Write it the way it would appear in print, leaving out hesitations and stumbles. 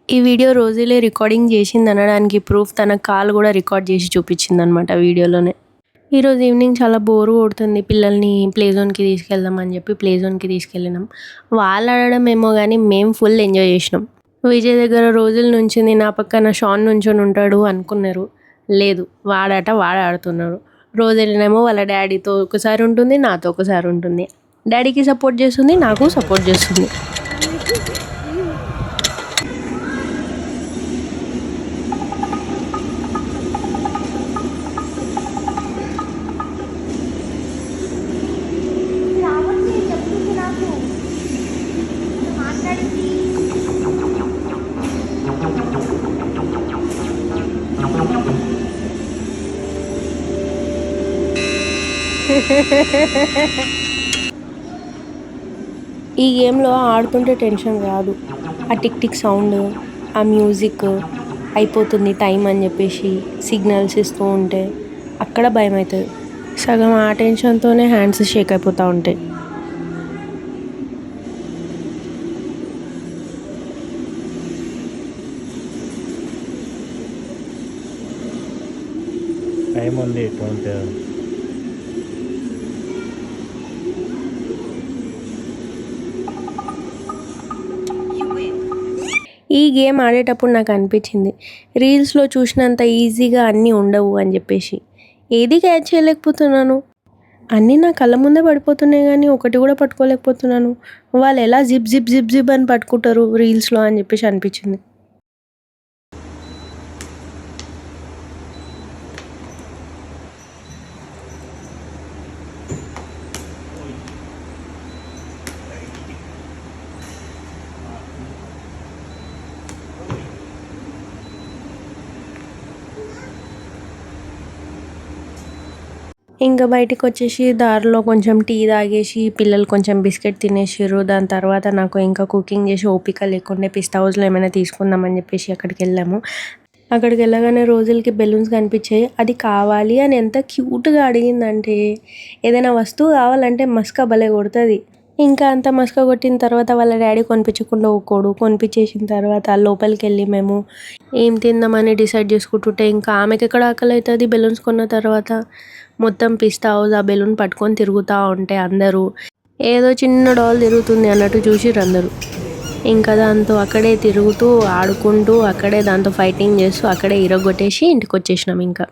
ఈ వీడియో రోజులే recording చేసిందనడానికి proof తన కాల్ కూడా రికార్డ్ చేసి చూపించిందనమాట వీడియోలోనే. ఈరోజు ఈవినింగ్ చాలా బోర్ కొడుతుంది, పిల్లల్ని ప్లే జోన్‌కి తీసుకెళ్దామని చెప్పి ప్లే జోన్‌కి తీసుకెళ్ళినాం. వాళ్ళు ఆడడం ఏమో కానీ మేము ఫుల్ ఎంజాయ్ చేసినాం. విజయ్ దగ్గర రోజుల నుంచింది, నా పక్కన షాన్ నుంచొని ఉంటాడు అనుకున్నారు. లేదు, వాడు ఆడుతున్నాడు. రోజులనేమో వాళ్ళ డాడీతో ఒకసారి ఉంటుంది, నాతో ఒకసారి ఉంటుంది. డాడీకి సపోర్ట్ చేస్తుంది, నాకు సపోర్ట్ చేస్తుంది. ఈ గేమ్లో ఆడుతుంటే టెన్షన్ రాదు. ఆ టిక్ టిక్ సౌండ్, ఆ మ్యూజిక్, అయిపోతుంది టైం అని చెప్పేసి సిగ్నల్స్ ఇస్తూ ఉంటే అక్కడ భయం అవుతుంది. సగం ఆ టెన్షన్తోనే హ్యాండ్స్ షేక్ అయిపోతూ ఉంటాయి. టైం ఉంది 20. ఈ గేమ్ ఆడేటప్పుడు నాకు అనిపించింది, రీల్స్లో చూసినంత ఈజీగా అన్నీ ఉండవు అని చెప్పేసి. ఏది క్యాచ్ చేయలేకపోతున్నాను. అన్నీ నా కళ్ళ ముందే పడిపోతున్నాయి కానీ ఒకటి కూడా పట్టుకోలేకపోతున్నాను. వాళ్ళు ఎలా జిప్ జిప్ జిప్ జిప్ అని పట్టుకుంటారు రీల్స్లో అని చెప్పేసి అనిపించింది. ఇంకా బయటికి వచ్చేసి దారిలో కొంచెం టీ తాగేసి పిల్లలు కొంచెం బిస్కెట్ తినేసారు. దాని తర్వాత నాకు ఇంకా కుకింగ్ చేసి ఓపిక లేకుండా పిస్తా హౌస్లో ఏమైనా తీసుకుందామని చెప్పేసి అక్కడికి వెళ్ళాము. అక్కడికి వెళ్ళగానే రోజులకి బెలూన్స్ కనిపించాయి. అది కావాలి అని ఎంత క్యూట్గా అడిగిందంటే, ఏదైనా వస్తువు కావాలంటే మస్కా భలే కొడుతుంది. ఇంకా అంత మస్కా కొట్టిన తర్వాత వాళ్ళ డాడీ కొనిపించకుండా ఊకోడు. కొనిపించేసిన తర్వాత లోపలికి వెళ్ళి మేము ఏం తిందామని డిసైడ్ చేసుకుంటుంటే ఇంకా ఆమెకి ఎక్కడ ఆకలి అవుతుంది బెలూన్స్ కొన్న తర్వాత. మొత్తం పిస్తా హౌస్ ఆ బెలూన్ పట్టుకొని తిరుగుతూ ఉంటే అందరూ ఏదో చిన్న డాల్ తిరుగుతుంది అన్నట్టు చూసిర్రు అందరూ. ఇంకా దాంతో అక్కడే తిరుగుతూ ఆడుకుంటూ అక్కడే దాంతో ఫైటింగ్ చేస్తూ అక్కడే ఇరగొట్టేసి ఇంటికి వచ్చేసినాం ఇంకా.